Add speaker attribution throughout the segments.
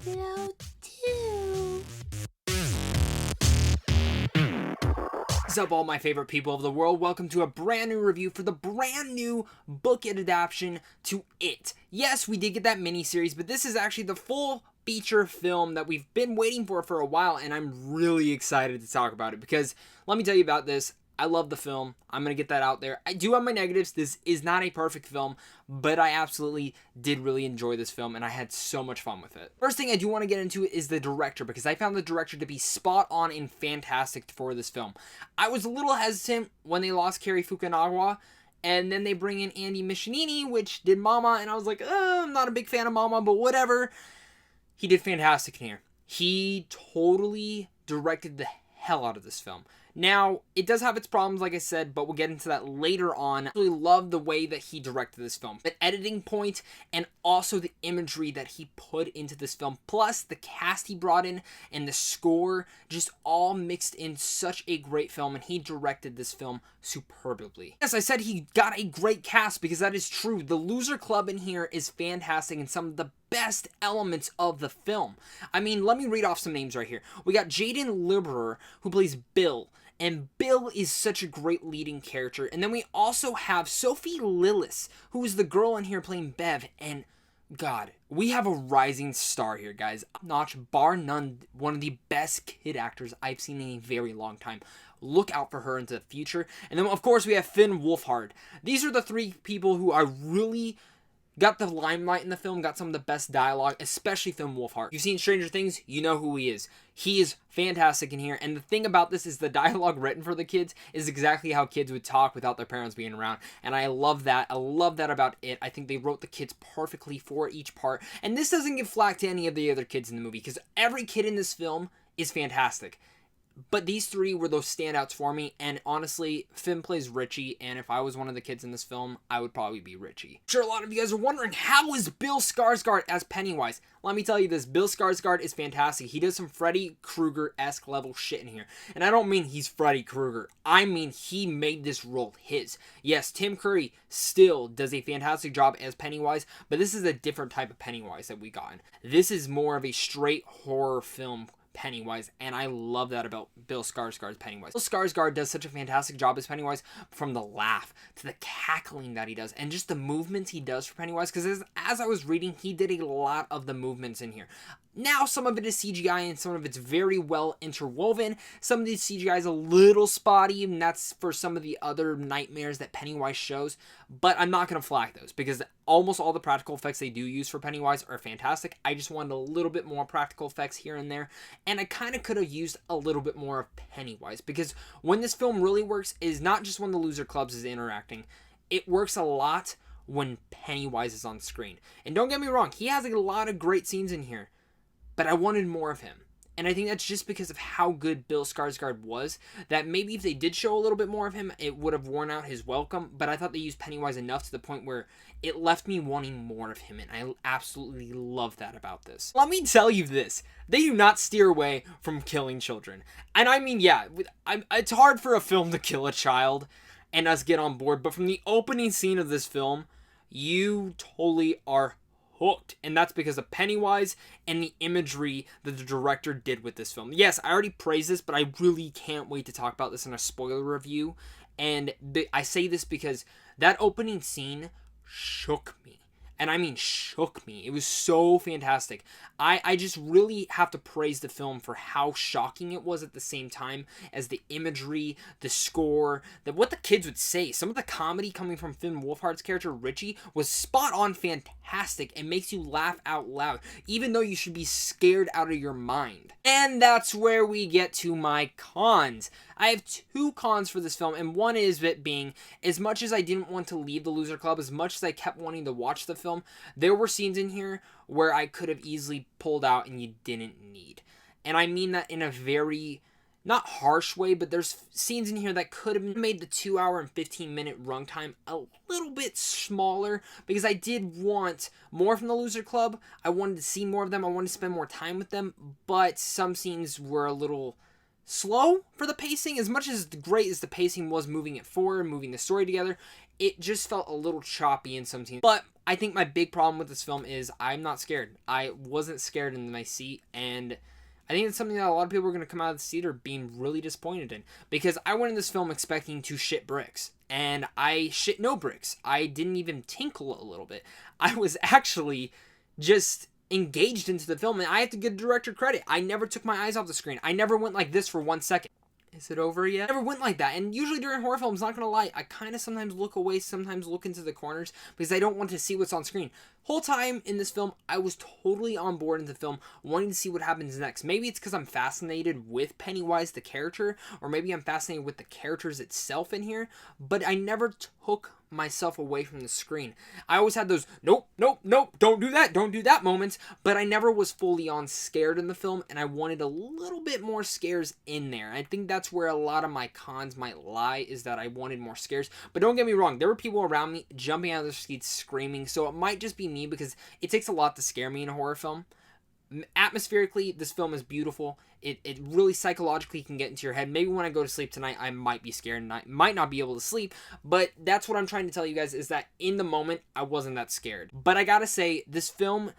Speaker 1: Hello, too.
Speaker 2: What's up, all my favorite people of the world? Welcome to a brand new review for the brand new book adaptation to It. Yes, we did get that miniseries, but this is actually the full feature film that we've been waiting for a while, and I'm really excited to talk about it because let me tell you about this. I love the film. I'm going to get that out there. I do have my negatives. This is not a perfect film, but I absolutely did really enjoy this film, and I had so much fun with it. First thing I do want to get into is the director, because I found the director to be spot on and fantastic for this film. I was a little hesitant when they lost Cary Fukunaga, and then they bring in Andy Michelini, which did Mama, and I was like, I'm not a big fan of Mama, but whatever. He did fantastic in here. He totally directed the hell out of this film. Now, it does have its problems, like I said, but we'll get into that later on. I really love the way that he directed this film. The editing point and also the imagery that he put into this film, plus the cast he brought in and the score, just all mixed in such a great film, and he directed this film superbly. Yes, I said he got a great cast because that is true. The Loser Club in here is fantastic and some of the best elements of the film. I mean, let me read off some names right here. We got Jaden Liberer, who plays Bill. And Bill is such a great leading character. And then we also have Sophie Lillis, who is the girl in here playing Bev. And God, we have a rising star here, guys. Notch, bar none, one of the best kid actors I've seen in a very long time. Look out for her into the future. And then, of course, we have Finn Wolfhard. These are the three people who are really got the limelight in the film, got some of the best dialogue, especially Finn Wolfhard. You've seen Stranger Things, you know who he is. He is fantastic in here, and the thing about this is the dialogue written for the kids is exactly how kids would talk without their parents being around, and I love that. I love that about it. I think they wrote the kids perfectly for each part, and this doesn't give flack to any of the other kids in the movie, because every kid in this film is fantastic. But these three were those standouts for me, and honestly, Finn plays Richie, and if I was one of the kids in this film, I would probably be Richie. I'm sure a lot of you guys are wondering, how is Bill Skarsgård as Pennywise? Let me tell you this, Bill Skarsgård is fantastic. He does some Freddy Krueger-esque level shit in here. And I don't mean he's Freddy Krueger. I mean he made this role his. Yes, Tim Curry still does a fantastic job as Pennywise, but this is a different type of Pennywise that we got. This is more of a straight horror film Pennywise, and I love that about Bill Skarsgård's Pennywise. Bill Skarsgård does such a fantastic job as Pennywise, from the laugh to the cackling that he does, and just the movements he does for Pennywise, because as I was reading, he did a lot of the movements in here. Now, some of it is CGI, and some of it's very well interwoven. Some of the CGI is a little spotty, and that's for some of the other nightmares that Pennywise shows, but I'm not going to flag those, because almost all the practical effects they do use for Pennywise are fantastic. I just wanted a little bit more practical effects here and there, and I kind of could have used a little bit more of Pennywise, because when this film really works is not just when the Loser Clubs is interacting. It works a lot when Pennywise is on screen. And don't get me wrong, he has a lot of great scenes in here, but I wanted more of him. And I think that's just because of how good Bill Skarsgård was, that maybe if they did show a little bit more of him, it would have worn out his welcome, but I thought they used Pennywise enough to the point where it left me wanting more of him, and I absolutely love that about this. Let me tell you this, they do not steer away from killing children. And I mean, yeah, it's hard for a film to kill a child and us get on board, but from the opening scene of this film, you totally are hooked, and that's because of Pennywise and the imagery that the director did with this film. Yes, I already praised this, but I really can't wait to talk about this in a spoiler review, and I say this because that opening scene shook me. And I mean shook me. It was so fantastic. I just really have to praise the film for how shocking it was at the same time as the imagery, the score, what the kids would say. Some of the comedy coming from Finn Wolfhard's character, Richie, was spot on fantastic and makes you laugh out loud, even though you should be scared out of your mind. And that's where we get to my cons. I have two cons for this film, and one is it being, as much as I didn't want to leave the Loser Club, as much as I kept wanting to watch the film, there were scenes in here where I could have easily pulled out and you didn't need. And I mean that in a very, not harsh way, but there's scenes in here that could have made the 2 hour and 15 minute runtime a little bit smaller, because I did want more from the Loser Club. I wanted to see more of them. I wanted to spend more time with them, but some scenes were a little slow for the pacing. As much as great as the pacing was moving it forward, moving the story together, it just felt a little choppy in some scenes. But I think my big problem with this film is I'm not scared. I wasn't scared in my seat, and I think it's something that a lot of people are going to come out of the theater being really disappointed in. Because I went in this film expecting to shit bricks, and I shit no bricks. I didn't even tinkle a little bit. I was actually just engaged into the film, and I have to give the director credit. I never took my eyes off the screen. I never went like this for 1 second. Is it over yet? I never went like that. And usually during horror films, not gonna lie, I kind of sometimes look away, sometimes look into the corners because I don't want to see what's on screen. Whole time in this film, I was totally on board in the film, wanting to see what happens next. Maybe it's because I'm fascinated with Pennywise, the character, or maybe I'm fascinated with the characters itself in here, but I never took myself away from the screen. I always had those nope, nope, nope, don't do that moments, but I never was fully on scared in the film, and I wanted a little bit more scares in there. I think that's where a lot of my cons might lie, is that I wanted more scares. But don't get me wrong, there were people around me jumping out of their seats screaming, so it might just be me because it takes a lot to scare me in a horror film. Atmospherically, this film is beautiful. It really psychologically can get into your head. Maybe when I go to sleep tonight, I might be scared and I might not be able to sleep. But that's what I'm trying to tell you guys, is that in the moment, I wasn't that scared. But I gotta say, this film,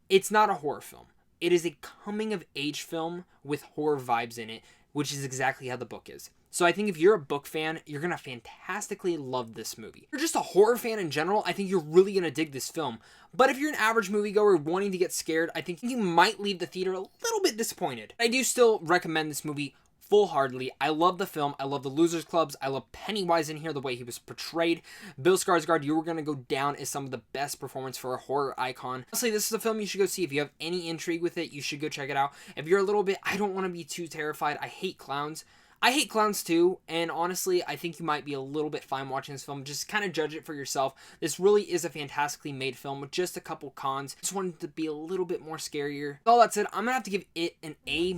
Speaker 2: it's not a horror film. It is a coming-of-age film with horror vibes in it, which is exactly how the book is. So I think if you're a book fan, you're going to fantastically love this movie. If you're just a horror fan in general, I think you're really going to dig this film. But if you're an average moviegoer wanting to get scared, I think you might leave the theater a little bit disappointed. I do still recommend this movie full-heartedly. I love the film. I love the Losers Clubs. I love Pennywise in here, the way he was portrayed. Bill Skarsgård, you were going to go down as some of the best performance for a horror icon. Honestly, this is a film you should go see. If you have any intrigue with it, you should go check it out. If you're a little bit, I don't want to be too terrified, I hate clowns. I hate clowns too, and honestly, I think you might be a little bit fine watching this film. Just kind of judge it for yourself. This really is a fantastically made film with just a couple cons. Just wanted to be a little bit more scarier. With all that said, I'm gonna have to give it an A-.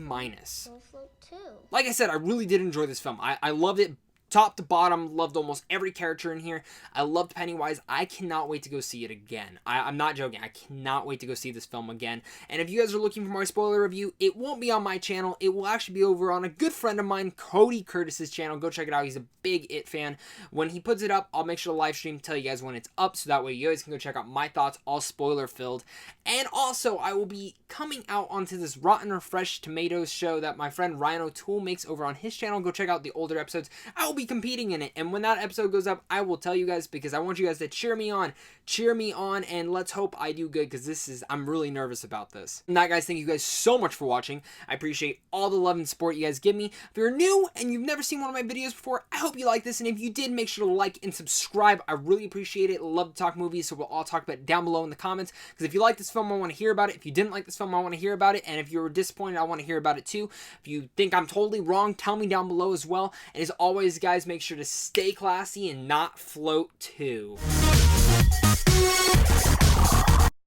Speaker 2: Like I said, I really did enjoy this film. I loved it. Top to bottom, loved almost every character in here. I loved Pennywise. I cannot wait to go see it again. I'm not joking. I cannot wait to go see this film again. And if you guys are looking for my spoiler review, it won't be on my channel. It will actually be over on a good friend of mine, Cody Curtis's channel. Go check it out. He's a big It fan. When he puts it up, I'll make sure to live stream, tell you guys when it's up, so that way you guys can go check out my thoughts, all spoiler filled. And also, I will be coming out onto this Rotten or Fresh Tomatoes show that my friend Ryan O'Toole makes over on his channel. Go check out the older episodes. I will be competing in it, and when that episode goes up, I will tell you guys, because I want you guys to cheer me on, and let's hope I do good, because I'm really nervous about this. And that, guys, thank you guys so much for watching. I appreciate all the love and support you guys give me. If you're new and you've never seen one of my videos before, I hope you like this, and if you did, make sure to like and subscribe. I really appreciate it. Love to talk movies, so we'll all talk about it down below in the comments, because if you like this film, I want to hear about it. If you didn't like this film, I want to hear about it, and if you were disappointed, I want to hear about it too. If you think I'm totally wrong, tell me down below as well. And as always, guys, make sure to stay classy and not float too.